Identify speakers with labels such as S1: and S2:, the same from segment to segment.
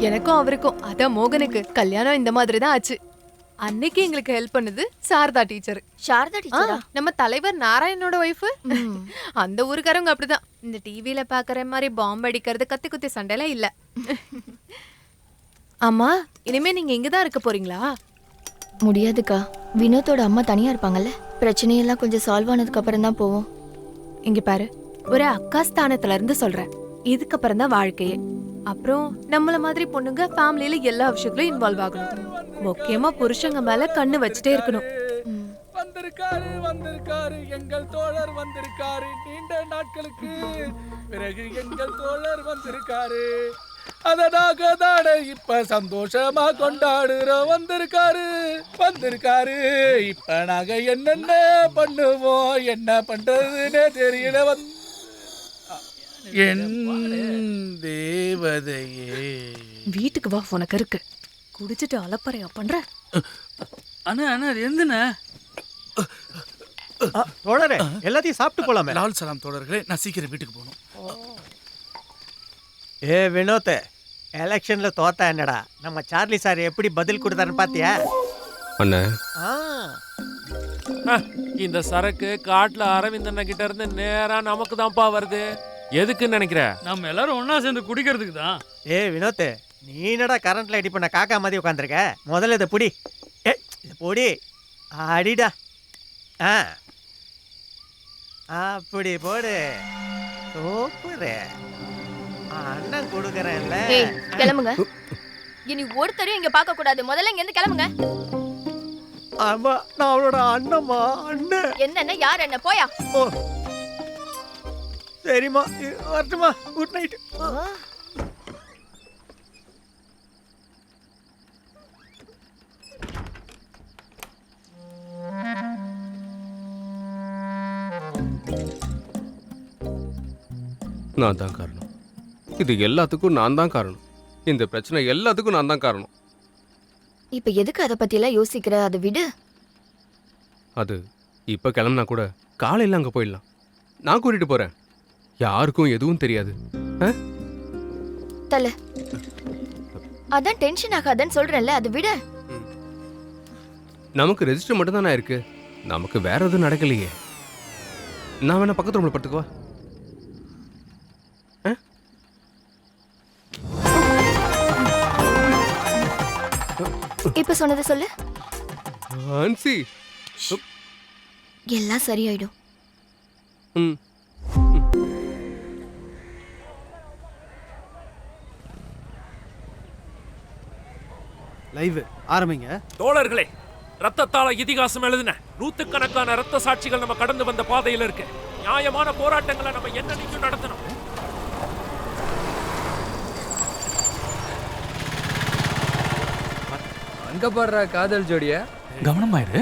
S1: எனக்கும் அவருக்கும் அதான் மோகனுக்கு கல்யாணம் இந்த மாதிரி தான் ஆச்சு. அன்னைக்கு எங்களுக்கு ஹெல்ப் பண்ணது சாரதா டீச்சர்.
S2: சாரதா டீச்சரா?
S1: நம்ம தலைவர் நாராயணோட ஒய்ஃப். அந்த ஊருக்காரங்க அப்படிதான். இந்த டிவில பாக்குற மாதிரி பாம்பு அடிக்கிறது கத்தி குத்தி சண்டைலாம் இல்ல. ஆமா, இனிமே நீங்க இங்கதான் இருக்க போறீங்களா?
S2: முடியாதுக்கா, வினோத்தோட அம்மா தனியா இருப்பாங்கல்ல. பிரச்சனையெல்லாம் கொஞ்சம் சால்வ் ஆனதுக்கு அப்புறம் தான் போவோம்.
S1: இங்க பாரு, ஒரு அக்கா ஸ்தானத்துல இருந்து சொல்றேன், இதுக்கப்புறம் தான் வாழ்க்கையே. அப்புறம் நம்மள மாதிரி பொண்ணுங்க ஃபேமிலியில எல்லா விஷயத்துலயும் இன்வால்வ் ஆகணும். முக்கியமா புருஷங்க மேல கண்ணு வச்சுட்டே இருக்கணும்.
S3: வந்திருக்காரு வந்திருக்காரு எங்கள் தோழர் வந்திருக்காரு, நீண்ட நாட்களுக்கு பிறகு எங்கள் தோழர் வந்திருக்காரு, அதனாக தானே இப்ப சந்தோஷமா கொண்டாடுறோம். வந்திருக்காரு வந்திருக்காரு, இப்ப நாங்க என்னென்ன பண்ணுவோம், என்ன பண்றதுன்னு தெரியல. என் தேவதையே,
S1: வீட்டுக்கு வா, உனக்கு இருக்கு. குடிச்சிட்டு அலப்பறையா பண்ற.
S3: அண்ணா அண்ணா எந்தண்ணா?
S4: தோழரே, எல்லாத்தையும் சாப்பிட்டு போலாமே.
S3: லால் சலாம் தோழர்களே, நான் சீக்கிரம் வீட்டுக்கு போகணும்.
S4: ஏ வினோத், எலெக்ஷன்ல தோத்தா என்னடா, நம்ம சார்லி சார் எப்படி பதில் கொடுத்தாருன்னு பாத்தியா?
S5: அண்ணே,
S6: இந்த சரக்கு காட்டுல அரவிந்தண்ண கிட்ட இருந்து நேரா நமக்கு தான்ப்பா வருது. எதுக்குன்னு நினைக்கிற?
S7: நம்ம எல்லாரும் ஒன்னா சேர்ந்து குடிக்கிறதுக்கு தான்.
S4: ஏ வினோத், நீ என்னடா கரண்ட்ல அடி பண்ண காக்கா மாதிரி உட்காந்துருக்க? முதல்ல இதை புடி. இதை பொடி அடிடா. அப்படி போடு. சூப்பரு. அண்ணன் கொடுக்கறேன்ல.
S2: கிளம்புங்க. இனி ஒருத்தரையும் இங்க பார்க்க கூடாது. முதல்ல இங்க இருந்து கிளம்புங்க.
S4: ஆமா, நான் அவளோட அண்ணம்மா. அண்ணன்
S2: என்னென்ன யார் என்ன? போயா.
S4: ஓ சரிம்மா, வரட்டுமா? Good night.
S5: நான் தான் காரணம். இது எல்லாத்துக்கும் நான் தான் காரணம். இந்த பிரச்சனை எல்லாத்துக்கும் நான் தான் காரணம்.
S2: இப்ப எதுக்கு அதை பத்தி எல்லாம் யோசிக்கிற? அதை விடு.
S5: அது இப்ப கிளம்புனா கூட காலையில அங்க போயிடலாம். நான் கூட்டிட்டு போறேன். யாருக்கும் எதுவும் தெரியாது.
S2: தல, அதான் டென்ஷன் ஆகாதன்னு சொல்றேன்ல, அதை விடு.
S5: நமக்கு ரெஜிஸ்டர் மட்டும் தானே இருக்கு. நமக்கு வேற எதுவும் நடக்கலையே. நான் வேணா பக்கத்து ரூம்ல படுத்துக்குவா?
S2: இப்ப சொன்னதை சொல்லு.
S5: ஆன்சி,
S2: எல்லாம் சரியாயிடும்.
S4: லைவ் ஆரம்பிங்க.
S6: தோழர்களே, ரத்தத்தால இதிகாசம் எழுதின நூத்துக்கணக்கான ரத்த சாட்சிகள் நம்ம கடந்து வந்த பாதையில இருக்கு. நியாயமான போராட்டங்களை நம்ம என்னன்னைக்கும் நடத்தணும்.
S8: அங்க பாடுற காதல் ஜோடிய
S3: கவனமாயிரு.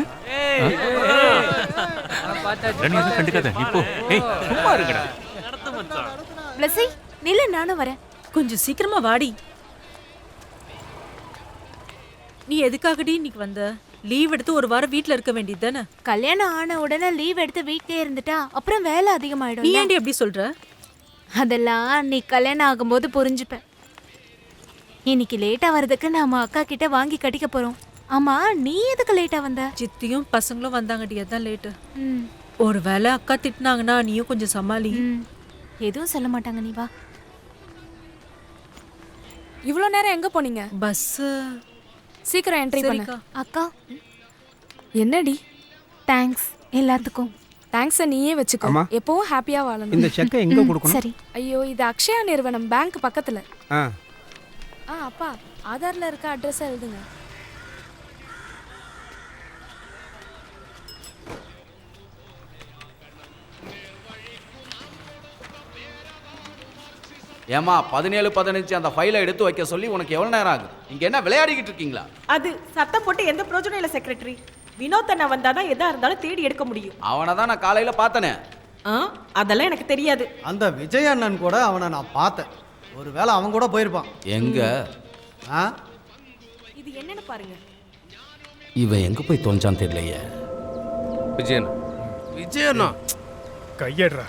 S3: கண்டுக்காத, நீ போ. சும்மா இருக்கடா.
S1: பிளஸி, நில்ல, நானும் வரேன்.
S9: கொஞ்சம் சீக்கிரமா வாடி. நீ எதுக்காகடி இன்னைக்கு வந்த? லீவ் எடுத்து ஒரு வாரம் வீட்ல இருக்க வேண்டியது தானே?
S1: கல்யாணம் ஆன உடனே லீவ் எடுத்து வீட்லயே இருந்துட்டா அப்புறம் வேலை அதிகமாயிடும்.
S9: நீ ஏன்டி எப்படி சொல்ற?
S1: அதெல்லாம் நீ கல்யாணம் ஆகும்போது புரிஞ்சுப்பேன். இன்னைக்கு லேட்டா வர்றதுக்கு நாம அக்கா கிட்ட வாங்கி கட்டிக்க போறோம். ஆமா, நீ எதுக்கு லேட்டா வந்த?
S9: சித்தியும் பசங்களும் வந்தாங்கடி, அதான் லேட்டு. ஒரு வேளை அக்கா திட்டினாங்கன்னா நீயும் கொஞ்சம் சமாளி.
S1: எதுவும் சொல்ல மாட்டாங்க, நீ வா.
S10: இவ்வளோ நேரம் எங்க போனீங்க?
S9: பஸ்.
S10: சீக்கிரம் என்ட்ரி பண்ணு.
S1: அக்கா,
S10: என்னடி?
S1: தேங்க்ஸ் எல்லாத்துக்கும்.
S10: தேங்க்ஸை நீயே வச்சுக்கோ. எப்பவும் ஹாப்பியா வாழணும்.
S4: இந்த செக்கை எங்க கொடுக்கணும்?
S1: சரி.
S10: ஐயோ, இது அக்ஷயா நிறுவனம், பேங்க் பக்கத்துல. அப்பா, ஆதார்ல இருக்க அட்ரஸ் எழுதுங்க.
S11: ஏமா 17-15 அந்த ஃபைலை எடுத்து வைக்க சொல்லி உனக்கு எவ்வளவு நேரம் ஆகுது? இங்க என்ன விளையாடிக்கிட்டு இருக்கீங்களா?
S12: அது சத்தம் போட்டு எந்த பிரயோஜனம் இல்லை செக்ரட்டரி. வினோத் அண்ணா வந்தாதான் எதா இருந்தாலும் தேடி எடுக்க முடியும்.
S11: அவனை தான் நான் காலையில பார்த்தனே.
S12: அதெல்லாம் எனக்கு தெரியாது.
S4: அந்த விஜய் அண்ணன் கூட அவனை நான் பார்த்தேன். ஒருவேளை அவன் கூட போயிருப்பான்.
S11: எங்க?
S12: இது என்னன்னு பாருங்க.
S11: இவன் எங்க போய் தொலைஞ்சான் தெரியலையே.
S5: விஜயண்ணா, விஜயண்ணா
S3: கையடுறா.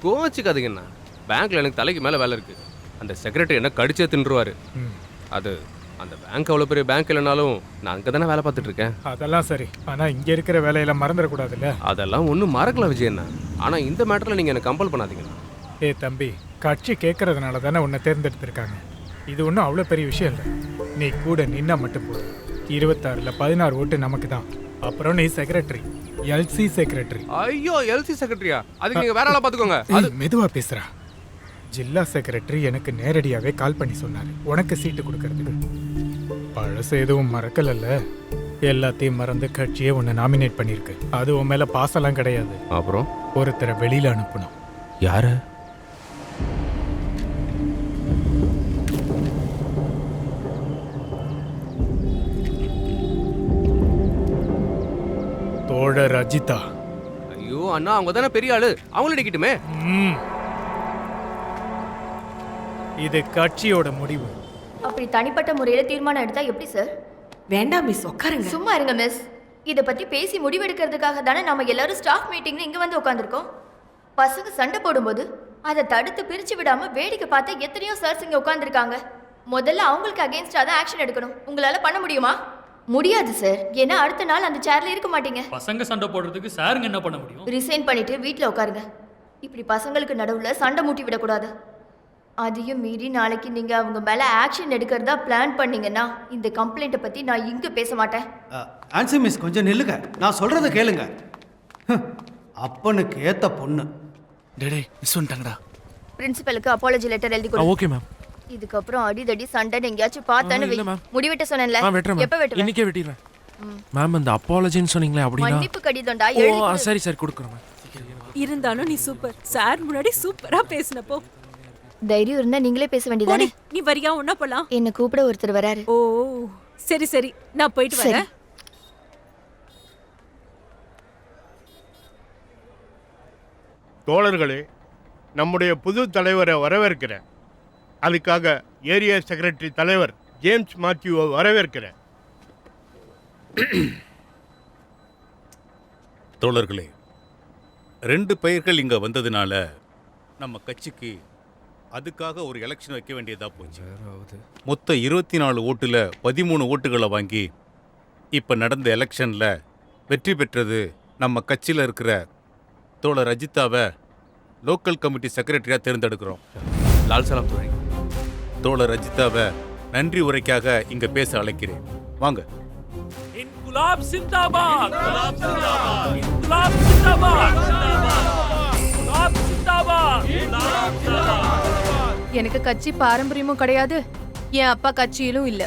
S5: கோச்சிக்காதீங்கண்ணா. பேங்க்ல எனக்கு தலைக்கு மேல வேலை இருக்கு. அந்த செக்ரட்டரி என்ன கடிச்சே தின்றுவாரு. அது அந்த பேங்க் அவ்வளோ பெரிய பேங்க் இல்லைனாலும் நான் அங்கே தானே வேலை பார்த்துட்டு இருக்கேன்.
S13: அதெல்லாம் சரி, ஆனால் இங்கே இருக்கிற வேலையெல்லாம் மறந்துடக்கூடாதுல்ல.
S5: அதெல்லாம் ஒன்றும் மறக்கல விஜயண்ணா. ஆனால் இந்த மேட்டரில் நீங்கள் என்ன கம்பல் பண்ணாதீங்கண்ணா.
S13: தம்பி, கட்சி கேட்கறதுனால தானே உன்னை தேர்ந்தெடுத்திருக்காங்க. இது ஒன்றும் அவ்வளோ பெரிய விஷயம் இல்லை. நீ கூட நின்னா மட்டும் போதும். 26ல் 16 ஓட்டு நமக்கு தான். அப்புறம் நீ செக்ரட்டரி, எல்சி செக்ரட்டரி.
S5: ஐயோ, எல்சி செக்ரட்டரியா? அதுக்கு நீங்கள் வேற ஆளா பார்த்துக்கோங்க.
S13: அது மெதுவா பேசுறா. ஜில்லா செக்ரட்டரி எனக்கு நேரடியாகவே கால் பண்ணி சொன்னார் உனக்கு சீட்டு கொடுக்கறதுக்கு. பழசு எதுவும் மறக்கலல்ல, எல்லாத்தையும் மறந்து கட்சியே உன்னை நாமினேட் பண்ணியிருக்கு. அது உன் மேல பாசெல்லாம் கிடையாது.
S5: அப்புறம்
S13: ஒருத்தரை வெளியில அனுப்பணும்.
S5: யாரு?
S13: தோழர் அஜிதா.
S5: ஐயோ அண்ணா, அவங்க தானே பெரிய ஆளு, அவங்கள அடிக்கட்டுமே.
S13: இது கட்சியோட முடிவு.
S2: அப்படி தனிப்பட்ட முறையில் தீர்மானம் எடுத்தா எப்படி சார்?
S12: வேண்டாம் மிஸ், உட்காருங்க.
S2: சும்மா இருங்க மிஸ். இதை பற்றி பேசி முடிவெடுக்கிறதுக்காக தானே நம்ம எல்லாரும் ஸ்டாஃப் மீட்டிங்னு இங்கே வந்து உட்காந்துருக்கோம். பசங்க சண்டை போடும்போது அதை தடுத்து பிரித்து விடாமல் வேடிக்கை பார்த்து எத்தனையோ சார்ஸ் இங்கே உட்காந்துருக்காங்க. முதல்ல அவங்களுக்கு அகேன்ஸ்டாக தான் ஆக்ஷன் எடுக்கணும். உங்களால் பண்ண முடியுமா? முடியாது சார். ஏன்னா அடுத்த நாள் அந்த சேர்ல இருக்க மாட்டீங்க.
S7: பசங்க சண்டை போடுறதுக்கு சாருங்க என்ன பண்ண முடியும்?
S2: ரிசைன் பண்ணிட்டு வீட்டில் உட்காருங்க. இப்படி பசங்களுக்கு நடுவில் சண்டை மூட்டி விடக்கூடாது. அதையும் மீறி நாளைக்கு நீங்கள் அவங்க மேலே ஆக்ஷன் எடுக்கிறதா பிளான் பண்ணீங்கன்னா இந்த கம்ப்ளைண்ட்டை பற்றி நான் இங்கே பேச மாட்டேன்.
S11: ஆன்சி மிஸ், கொஞ்சம் நில்லுங்க, நான் சொல்கிறத கேளுங்க. அப்பனுக்கு ஏற்ற பொண்ணு.
S3: டேய் மிஸ் பண்ணிட்டாங்கடா.
S2: பிரின்சிபலுக்கு அப்பாலஜி லெட்டர் எழுதி கொடு.
S6: Okay ma'am.
S2: இதுக்கப்புறம் அடிதடி சண்டை எங்கேயாச்சும் பார்த்தானு முடிவிட்ட சொன்னேன்ல. எப்போ வெட்டுவேன்?
S6: இன்னைக்கே வெட்டிடுறேன் மேம். அந்த அப்பாலஜின்னு சொன்னீங்களே அப்படின்னா
S2: மன்னிப்பு கடிதம்டா.
S6: சரி சரி கொடுக்குறேன்.
S9: இருந்தாலும் நீ சூப்பர். சார் முன்னாடி சூப்பரா பேசினப்போ.
S2: தைரியம் இருந்தா நீங்களே பேச வேண்டியதானே.
S9: நீ வரியா? ஒண்ணா போலாம்.
S2: என்ன கூப்பிட ஒருத்தர் வராரு.
S9: ஓ சரி சரி, நான் போயிட்டு வரேன்.
S13: தோழர்களே, நம்முடைய புது தலைவரை வரவேற்கிறேன். அதுக்காக ஏரியா செக்ரட்டரி தலைவர் ஜேம்ஸ் மாத்யூவை வரவேற்கிறேன்.
S3: தோழர்களே, 2 பெயர்கள் இங்க வந்ததுனால நம்ம கட்சிக்கு அதுக்காக ஒரு எலெக்ஷன் வைக்க வேண்டியதா போச்சு. மொத்த 24 ஓட்டுல 13 ஓட்டுகளை வாங்கி இப்ப நடந்த எலெக்ஷன்ல வெற்றி பெற்றது நம்ம கட்சியில் இருக்கிற தோழர் அஜிதாவை லோக்கல் கமிட்டி செக்ரட்டரியா தேர்ந்தெடுக்கிறோம்.
S5: லால் சலாம் தோழி.
S3: தோழர் அஜிதாவை நன்றி உரைக்காக இங்க பேச அழைக்கிறேன். வாங்க.
S6: இன்குலாப் சிந்தாபாத், இன்குலாப் சிந்தாபாத், இன்குலாப் சிந்தாபாத், இன்குலாப் சிந்தாபாத், இன்குலாப் சிந்தாபாத்.
S1: எனக்கு கட்சி பாரம்பரியமும் கிடையாது, என் அப்பா கட்சியிலும் இல்லை.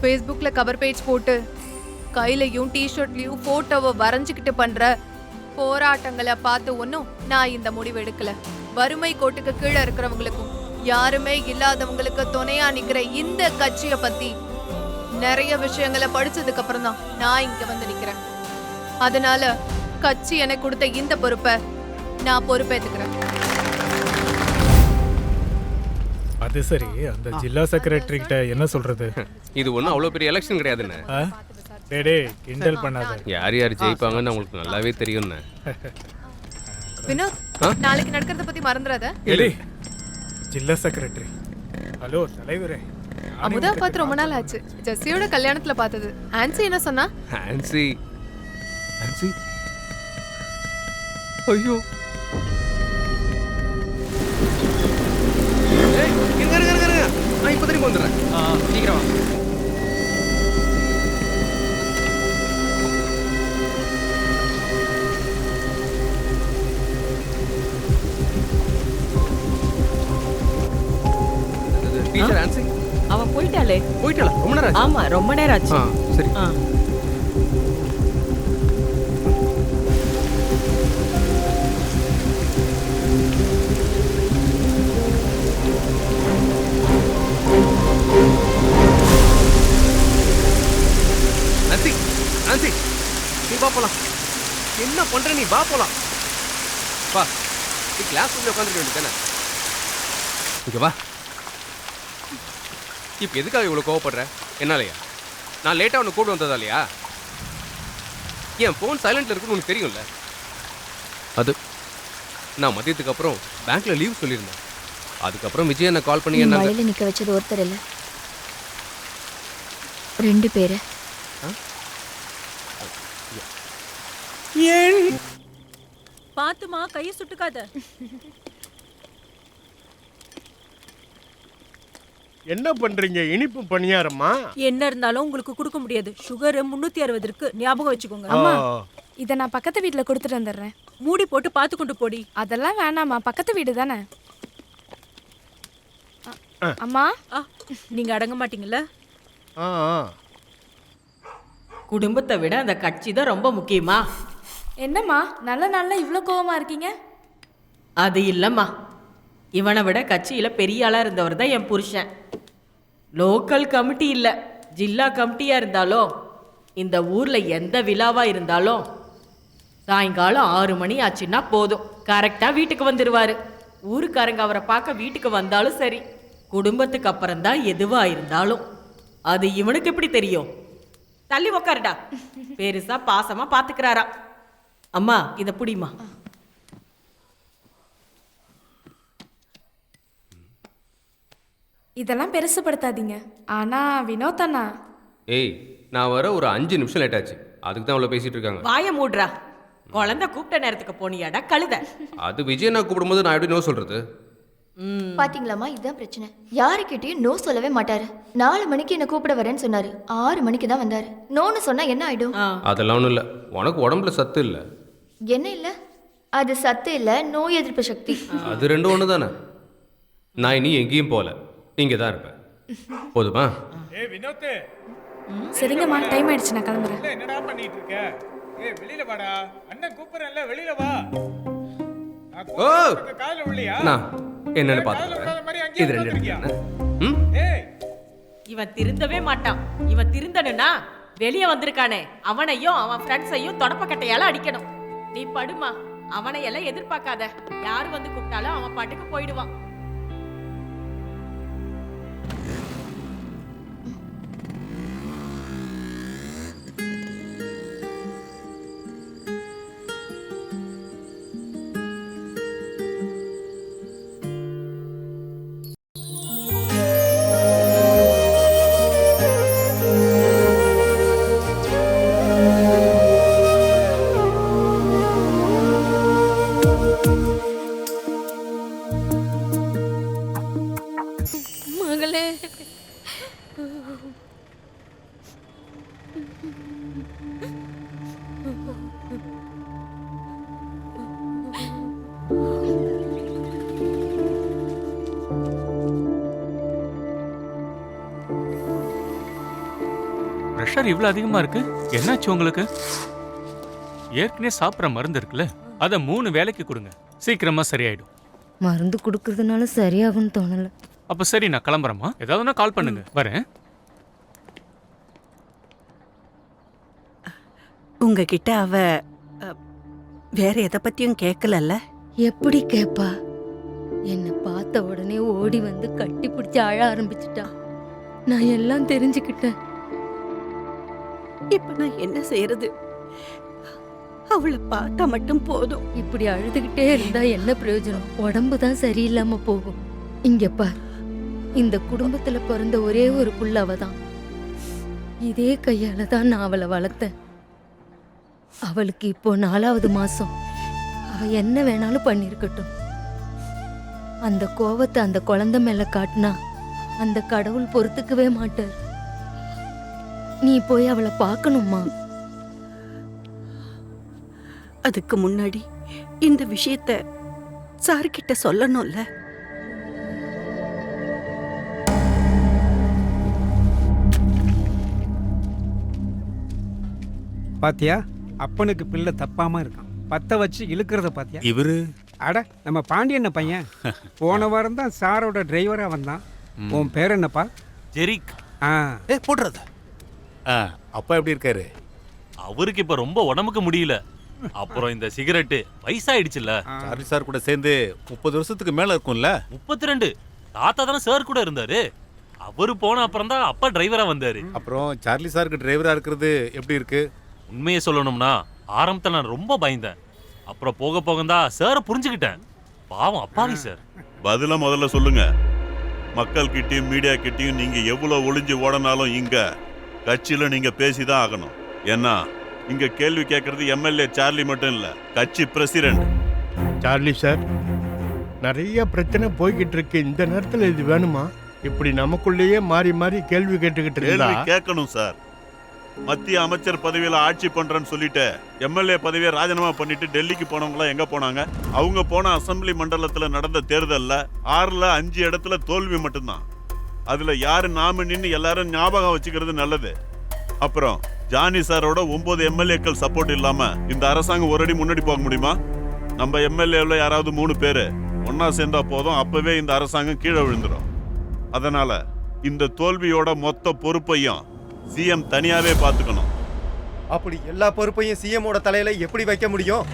S1: ஃபேஸ்புக்கில் கவர் பேஜ் போட்டு கையிலையும் டிஷர்ட்லையும் ஃபோட்டோவை வரைஞ்சிக்கிட்டு பண்ணுற போராட்டங்களை பார்த்து ஒன்றும் நான் இந்த முடிவு எடுக்கல. வறுமை கோட்டுக்கு கீழே இருக்கிறவங்களுக்கும் யாருமே இல்லாதவங்களுக்கு துணையா நிற்கிற இந்த கட்சியை பற்றி நிறைய விஷயங்களை படிச்சதுக்கு அப்புறம் தான் நான் இங்க வந்து நிக்கிறேன். அதனால கட்சி எனக்கு கொடுத்த இந்த பொறுப்பை நான் பொறுப்பேற்றுக்கிறேன்.
S13: அது சரி, அந்த ஜில்லா செக்ரட்டரி கிட்ட என்ன சொல்றது?
S5: இது ஒன்றும் அவ்வளோ பெரிய எலெக்ஷன் கிடையாதுண்ணே.
S13: டேய் கிண்டல் பண்ணாத.
S5: யார் யார் ஜெயிப்பாங்கன்னு உங்களுக்கு நல்லாவே தெரியும்ண்ணே.
S1: வினோத், நாளைக்கு நடக்கிறத பத்தி மறந்துடாத.
S13: ஜில்லா செக்ரட்டரி. ஹலோ தலைவரே.
S1: அமுதா பார்த்து ரொம்ப நாள் ஆச்சு. ஜெஸ்ஸியோட கல்யாணத்துல பார்த்தது. ஆன்சி என்ன சொன்னா?
S5: ஆன்சி ஆன்சி ஐயோ நான் இப்போ திரும்ப வந்துடுறேன். சீக்கிரம் டீச்சர் ஆன்சி.
S12: அவன் போயிட்டாளே.
S5: போயிட்டாளா? ரொம்ப நேரம் ஆச்சு.
S12: ஆமா, ரொம்ப நேரம் ஆச்சு.
S5: சரி. ஆன்சி ஆன்சி நீ வா போலாம். என்ன பண்ற நீ? வா போலாம். வா, நீ கிளாஸ் ரூம்ல உட்காந்துருக்க வேண்டியதானே. இங்க வா. இப்போ எதுக்காக இவ்வளோ கோவப்படுற? என்னாலையா? நான் லேட்டாக உன்னை கூட்டு வந்ததா இல்லையா? என் ஃபோன் சைலண்டில் இருக்குன்னு உனக்கு தெரியும்ல. அது நான் மதியத்துக்கு அப்புறம் பேங்க்கில் லீவ் சொல்லியிருந்தேன். அதுக்கப்புறம் விஜய் என்ன கால் பண்ணி
S2: நீ
S5: என்ன
S2: மழையில நிக்க வச்சது ஒருத்தர் இல்ல 2 பேரு.
S9: பாத்துமா கைய சுட்டுக்காத.
S14: என்ன பண்றீங்க? இனிப்பு பணியாரமா?
S9: என்ன இருந்தாலும் உங்களுக்கு கொடுக்க முடியாது. சுகர் 360 இருக்கு, ஞாபகம் வச்சுக்கோங்க.
S10: அம்மா இதை நான் பக்கத்து வீட்ல கொடுத்துட்டு வந்துடுறேன்.
S9: மூடி போட்டு பார்த்து கொண்டு போடி.
S10: அதெல்லாம் வேணாம்மா, பக்கத்து வீடு தானே. அம்மா
S9: நீங்க அடங்க மாட்டீங்கல்ல?
S12: குடும்பத்தை விட அந்த கட்சி தான் ரொம்ப முக்கியமா?
S10: என்னம்மா நல்ல நாள்ல இவ்ளோ கோவமா இருக்கீங்க?
S12: அது இல்லம்மா, இவனை விட கட்சியில பெரிய ஆளா இருந்தவர் தான் என் புருஷன். லோக்கல் கமிட்டி இல்ல, ஜில்லா கமிட்டியா இருந்தாலும் இந்த ஊர்ல எந்த விழாவா இருந்தாலும் சாயங்காலம் 6 மணி ஆச்சுன்னா போதும், கரெக்டா வீட்டுக்கு வந்துடுவாரு. ஊருக்காரங்க அவரை பார்க்க வீட்டுக்கு வந்தாலும் சரி, குடும்பத்துக்கு அப்புறம் தான் எதுவா இருந்தாலும். அது இவனுக்கு எப்படி தெரியும்? தள்ளி உக்காருடா. பெருசா பாசமா பாத்துக்கிறாரா. அம்மா இத புடிமா.
S10: இதெல்லாம் பெருசுப்படுத்தாதீங்க. ஆனா வினோத் அண்ணா.
S5: ஏய், நான் வர ஒரு 5 நிமிஷம் லேட் ஆச்சு, அதுக்கு தான் அவ்வளோ பேசிட்டு இருக்காங்க.
S12: வாய மூடுறா. குழந்தை கூப்பிட்ட நேரத்துக்கு போனியாடா கழுத.
S5: அது விஜய் நான் கூப்பிடும்போது நான் எப்படி நோ சொல்றது?
S2: பாத்தீங்களாம்மா, இதுதான் பிரச்சனை. யாருக்கிட்டையும் நோ சொல்லவே மாட்டாரு. 4 மணிக்கு என்ன கூப்பிட வரேன்னு சொன்னாரு, 6 மணிக்கு தான் வந்தாரு. நோன்னு சொன்னா என்ன ஆயிடும்?
S5: அதெல்லாம் ஒன்றும் இல்லை, உனக்கு உடம்புல சத்து இல்லை.
S2: என்ன இல்ல? அது சத்து இல்ல, நோய் எதிர்ப்பு சக்தி.
S5: அது ரெண்டும் ஒன்று தானே. நான் இனி எங்கேயும் போகல, இங்கே தான் இருப்பேன். போதுமா?
S13: ஏய் வினோத்,
S10: சரிங்கம்மா, டைம் ஆயிடுச்சு, நான் கிளம்புறேன்.
S13: என்னடா பண்ணிட்டு இருக்க? ஏய் வெளியில வாடா, அண்ணன் கூப்பிடுறேன்ல, வெளியில வா.
S5: ஓ
S13: கால்ல உள்ளியா?
S5: நான் என்னன்னு பார்த்துக்கிறேன். இது 2 எடுத்துக்கிறேன்.
S13: ஏய்
S12: இவன் திருந்தவே மாட்டான். இவன் திருந்தனுன்னா வெளியே வந்திருக்கானே அவனையும் அவன் ஃப்ரெண்ட்ஸையும் தொடப்பக்கட்டையால அடிக்கணும். நீ படுமா, அவனை எல்லாம் எதிர்பார்க்காத. யார் வந்து கூப்பிட்டாலும் அவன் பாட்டுக்கு போயிடுவான்.
S9: மகளே,
S15: ப்ரெஷர் இவ்வளவு அதிகமா இருக்கு, என்னாச்சு உங்களுக்கு? ஏற்கனவே சாப்பிட்ற மருந்து இருக்குல்ல, அதை 3 வேளைக்கு கொடுங்க, சீக்கிரமா சரியாயிடும்.
S16: மருந்து கொடுக்கறதுனால சரியாகும்னு தோணல.
S15: அப்ப சரி, நான் கிளம்புறேம்மா. ஏதாவதுனா கால் பண்ணுங்க, வரேன்.
S17: உங்ககிட்ட அவ வேற எதை பத்தியும் கேட்கலல்ல?
S16: எப்படி கேப்பா? என்னை பார்த்த உடனே ஓடி வந்து கட்டி பிடிச்சி அழ ஆரம்பிச்சிட்டா. நான் எல்லாம் தெரிஞ்சுக்கிட்டேன்.
S17: இப்ப நான் என்ன செய்யறது? அவளை பார்த்தா மட்டும் போதும்.
S16: இப்படி அழுதுகிட்டே இருந்தா என்ன பிரயோஜனம்? உடம்பு தான் சரியில்லாம போகும். இங்க பார், இந்த குடும்பத்துல பிறந்த ஒரே ஒரு புள்ள அவதான். இதே கையால தான் நான் அவளை வளர்த்தேன். அவளுக்கு இப்போ 4வது மாசம். அவ என்ன வேணாலும் பண்ணிருக்கட்டும். அந்த கோவத்தை அந்த குழந்தை மேல காட்டினா அந்த கடவுள் பொறுத்துக்கவே மாட்டார். நீ போய் அவளை பார்க்கணுமா?
S17: அதுக்கு முன்னாடி இந்த விஷயத்த சார்கிட்ட சொல்லணும்ல.
S18: பாத்தியா, அப்பனுக்கு பிள்ளை தப்பாம இருக்கான். பத்த வச்சு இழுக்கிறத பாத்தியா?
S3: இவரு
S18: அட நம்ம பாண்டியன் பையன். போன வாரம் தான் சாரோட டிரைவரா வந்தான். உன் பேர் என்னப்பா?
S19: ஜெரிக்.
S3: போடுறத. அப்பா எப்படி இருக்காரு?
S19: அவருக்கு இப்ப ரொம்ப உடம்புக்கு முடியல. அப்புறம் இந்த சிகரெட்டு வயசாயிடுச்சுல்ல.
S3: சார்லி சார் கூட சேர்ந்து 30 வருஷத்துக்கு மேல இருக்கும்ல.
S19: 32. தாத்தா தானே சார் கூட இருந்தாரு. அவரு போன அப்புறம் தான் அப்பா டிரைவரா வந்தாரு.
S3: அப்புறம் சார்லி சாருக்கு டிரைவரா இருக்கிறது எப்படி இருக்கு?
S19: உண்மையை சொல்லணும்னா ஆரம்பத்துல நான் ரொம்ப பயந்தேன். அப்புறம் போக போக தான் சாரை புரிஞ்சுக்கிட்டேன். பாவம் அப்பாவி சார்.
S20: பதில முதல்ல சொல்லுங்க. மக்கள் கிட்டயும் மீடியா கிட்டயும் நீங்க எவ்வளவு ஒளிஞ்சு ஓடனாலும் இங்க கட்சியில நீங்க பேசிதான் ஆகணும். ஏன்னா இங்க கேள்வி கேட்கறது எம்எல்ஏ சார்லி மட்டும் இல்ல, கட்சி பிரசிடென்ட்.
S14: சார்லி சார், நிறைய பிரச்சனை போய்கிட்டு இருக்கு. இந்த நேரத்தில் இது வேணுமா? இப்படி நமக்குள்ளேயே மாறி மாறி கேள்வி கேட்டுக்கிட்டு இருந்தா
S20: கேள்வி கேட்கணும் சார். மத்திய அமைச்சர் பதவியில ஆட்சி பண்றேன்னு சொல்லிட்டு எம்எல்ஏ பதவியை ராஜினாமா பண்ணிட்டு டெல்லிக்கு போனவங்களாம் எங்க போனாங்க? அவங்க போன அசெம்பிளி மண்டலத்துல நடந்த தேர்தல்ல 6ல் 5 இடத்துல தோல்வி மட்டும்தான். அதுல யாரு நாமினின்னு எல்லாரும் ஞாபகம் வச்சுக்கிறது நல்லது. அப்புறம் ஜானி சாரோட 9 எம்எல்ஏக்கள் சப்போர்ட் இல்லாம இந்த அரசாங்கம் ஒரு அடி முன்னாடி போக முடியுமா? நம்ம எம்எல்ஏவில் யாராவது 3 பேரு ஒன்னா சேர்ந்தா போதும், அப்பவே இந்த அரசாங்கம் கீழே விழுந்துடும். அதனால இந்த தோல்வியோட மொத்த பொறுப்பையும் சிஎம் தனியாவே பார்த்துக்கணும்.
S21: அப்படி எல்லா பொறுப்பையும் சிஎம்மோட தலையில எப்படி வைக்க முடியும்?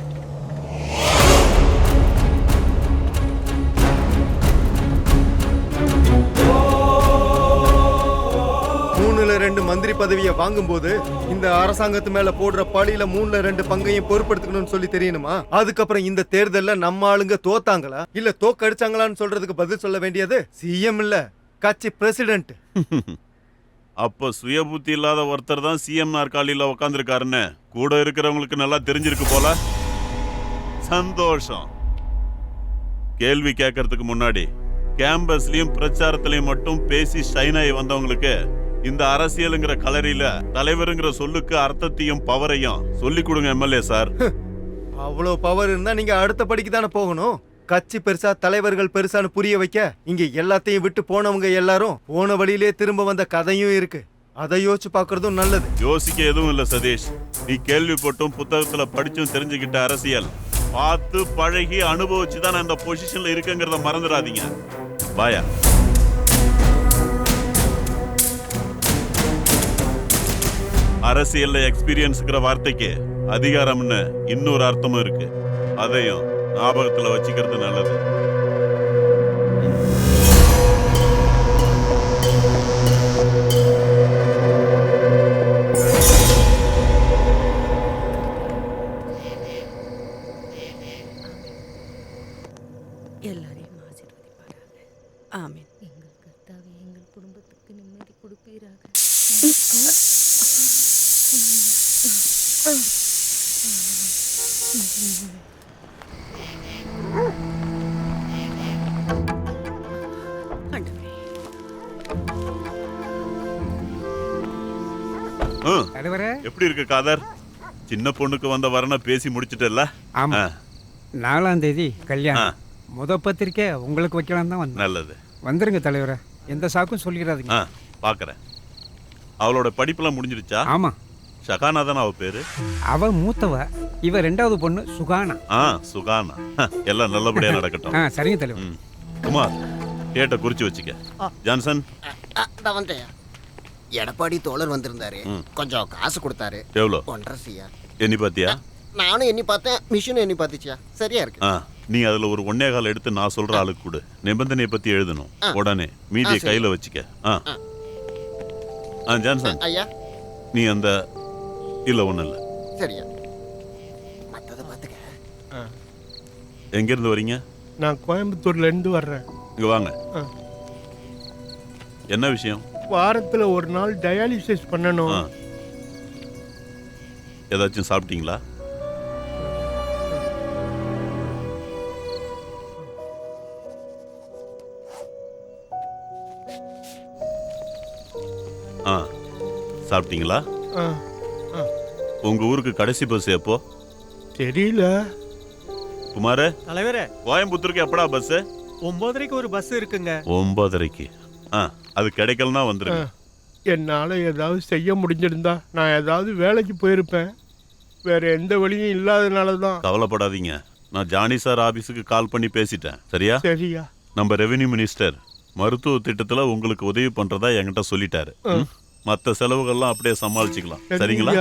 S21: 3/2 மந்திரி பதவியை வாங்கும்போது இந்த அரசாங்கத்து மேல போடுற பழியில 3/2 பங்கையும் பொறுப்படுத்திக்கணும்னு சொல்லி தெரியணுமா? அதுக்கப்புறம் இந்த தேர்தல்ல நம்ம ஆளுங்க தோத்தாங்களா இல்ல தோக்கடிச்சாங்களான்னு சொல்றதுக்கு பதில் சொல்ல வேண்டியது சிஎம் இல்ல, கட்சி பிரசிடென்ட்.
S20: அப்ப சுய புத்தி இல்லாத ஒருத்தர் தான் சிஎம் நாற்காலியில உட்காந்துருக்காருன்னு கூட இருக்கிறவங்களுக்கு நல்லா தெரிஞ்சிருக்கு போல. சந்தோஷம். கேள்வி கேட்கறதுக்கு முன்னாடி கேம்பஸ்லயும் பிரச்சாரத்திலையும் மட்டும் பேசி ஷைனாய் வந்தவங்களுக்கு இந்த அரசியலுங்கிற கலரியில தலைவருங்கிற சொல்லுக்கு அர்த்தத்தையும் பவரையும் சொல்லி கொடுங்க எம்எல்ஏ சார்.
S21: அவ்வளவு பவர் இருந்தா நீங்க அடுத்த படிக்கு தானே போகணும். கட்சி பெருசா தலைவர்கள் பெருசான்னு புரிய வைக்க இங்க எல்லாத்தையும் விட்டு போனவங்க எல்லாரும் போன வழியிலே திரும்ப வந்த கதையும் இருக்கு. அதை யோசிச்சு பாக்குறதும் நல்லது.
S20: யோசிக்க எதுவும் இல்ல சதீஷ். நீ கேள்விப்பட்டும் புத்தகத்துல படிச்சும் தெரிஞ்சுக்கிட்ட அரசியல் பார்த்து பழகி அனுபவிச்சுதான் நான் இந்த பொசிஷன்ல இருக்குங்கிறத மறந்துடாதீங்க. பாயா. அரசியல்ல எக்ஸ்பீரியன்ஸ்ங்கிற வார்த்தைக்கு அதிகாரம்னு இன்னொரு அர்த்தமும் இருக்கு. அதையும் ஞாபகத்துல வச்சுக்கிறது நல்லது.
S17: எல்லாரையும் ஆசீர்வதிப்பாராக. ஆமென்.
S16: எங்கள் கர்த்தாவே எங்கள் குடும்பத்துக்கு நிம்மதி கொடுப்பீராக.
S20: எப்படி இருக்கு காதர்? சின்ன பொண்ணுக்கு வந்த வரனை பேசி முடிச்சிட்டல?
S18: ஆமா. 4ஆம் தேதி கல்யாணம். முத பத்திரிக்கை உங்களுக்கு வைக்கலாம் தான் வந்தேன்.
S20: நல்லது.
S18: வந்துருங்க தலைவரே. எந்த சாக்கும் சொல்லிடாதீங்க.
S20: பாக்குறேன். அவளோட படிப்பெல்லாம் முடிஞ்சிருச்சா?
S18: ஆமா.
S20: ஷகானா தானே அவ பேரு?
S18: அவ மூத்தவ, இவ 2வது பொண்ணு சுகானா.
S20: சுகானா. எல்லாம் நல்லபடியா நடக்கட்டும்.
S18: சரிங்க தலைவர்.
S20: குமார், டேட்டை குறிச்சு வச்சுக்க. ஜான்சன்
S22: வந்து எடப்பாடி தோழர் வந்திருந்தாரு. கொஞ்சம் காசு கொடுத்தாரு.
S20: எவ்வளோ?
S22: 1.5 CR.
S20: எண்ணி பாத்தியா?
S22: நானும் எண்ணி பார்த்தேன், மிஷினும் எண்ணி பார்த்துச்சியா. சரியா இருக்கு.
S20: நீ அதுல ஒரு 1.25 எடுத்து நான் சொல்ற ஆளுக்கு கொடு. நிபந்தனையை பத்தி எழுதணும். உடனே மீதியை கையில வச்சுக்க. ஜான்சன்
S22: ஐயா,
S20: நீ அந்த இல்ல ஒண்ணு இல்ல.
S22: சரியா, மத்தத பாத்துக்க.
S20: எங்க இருந்து வரீங்க?
S14: நான் கோயம்புத்தூர்ல இருந்து வர்றேன்.
S20: இங்க வாங்க. என்ன விஷயம்?
S14: வாரத்துல ஒரு நாள் டயாலிசிஸ் பண்ணணும்.
S20: ஏதாச்சும் சாப்பிட்டீங்களா? சாப்பிட்டீங்களா? உங்க ஊருக்கு கடைசி பஸ் எப்போ?
S14: தெரியல.
S20: குமார
S4: தலைவரே,
S20: கோயம்புத்தூருக்கு எப்படா பஸ்?
S4: 9:30க்கு ஒரு பஸ் இருக்குங்க.
S20: 9:30க்கு? அது கிடைக்கலனா வந்துருங்க.
S14: என்னால ஏதாவது செய்ய முடிஞ்சிருந்தா நான் ஏதாவது வேலைக்கு போயிருப்பேன். வேற எந்த வழியும் இல்லாதனால தான்.
S20: கவலைப்படாதீங்க. நான் ஜானி சார் ஆபீஸுக்கு கால் பண்ணி பேசிட்டேன். சரியா?
S14: சரியா.
S20: நம்ம ரெவென்யூ மினிஸ்டர் மருத்துவ திட்டத்துல உங்களுக்கு உதவி பண்றதா என்கிட்ட சொல்லிட்டாரு. மற்ற செலவுகள்லாம் அப்படியே சமாளிச்சுக்கலாம். சரிங்களா?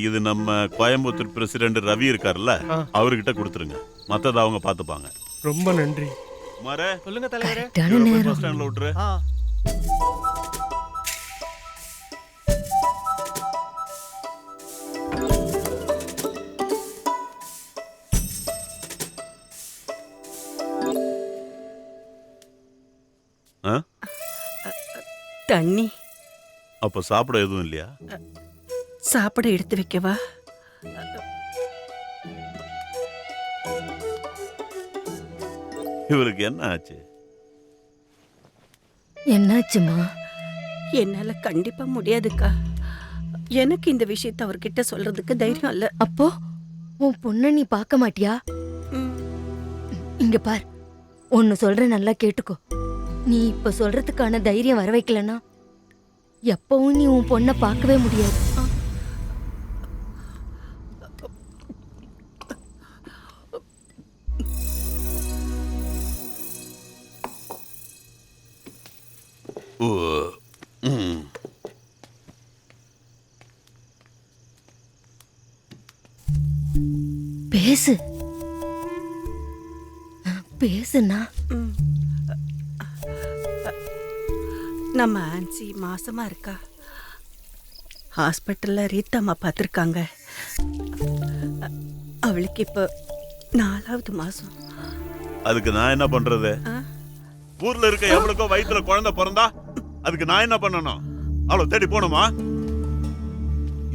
S20: இது நம்ம கோயம்புத்தூர் பிரசிடென்ட் ரவி இருக்காருல்ல, அவர்கிட்ட கொடுத்துருங்க. மற்றதை அவங்க பார்த்துப்பாங்க.
S14: ரொம்ப நன்றி.
S20: குமாரே,
S4: சொல்லுங்க தலைவரே.
S20: பஸ் ஸ்டாண்ட்ல விட்டுரு.
S17: தண்ணி.
S20: அப்ப சாப்பிட எதுவும் இல்லையா?
S17: சாப்பிட எடுத்து வைக்கவா?
S20: இவருக்கு என்ன ஆச்சு?
S16: என்னாச்சுமா?
S17: என்னால கண்டிப்பா முடியாதுக்கா. எனக்கு இந்த விஷயத்தை அவர்கிட்ட சொல்றதுக்கு தைரியம் இல்ல.
S16: அப்போ உன் பொண்ணை நீ பார்க்க மாட்டியா? இங்க பார், ஒன்னு சொல்றேன், நல்லா கேட்டுக்கோ. நீ இப்ப சொல்றதுக்கான தைரியம் வர வைக்கலன்னா எப்பவும் நீ உன் பொண்ணை பார்க்கவே முடியாது. பேசு பேசுனா.
S17: நம்ம ஆன்சி மாசமா இருக்கா. ஹாஸ்பிட்டல்ல ரீத்தாம்மா பார்த்துருக்காங்க. அவளுக்கு இப்ப 4வது மாசம்.
S20: அதுக்கு நான் என்ன பண்றது? ஊர்ல இருக்க எவ்வளவுக்கோ வயித்துல குழந்தை பிறந்தா அதுக்கு நான் என்ன பண்ணணும்? அவளை தேடி போகணுமா?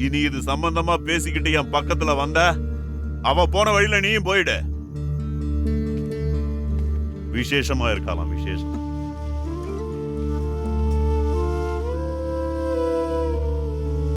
S20: இனி இது சம்பந்தமா பேசிக்கிட்டு என் பக்கத்துல வந்த அவ போன வழியில நீயும் போயிடு. விசேஷமா இருக்கலாம், விசேஷம்.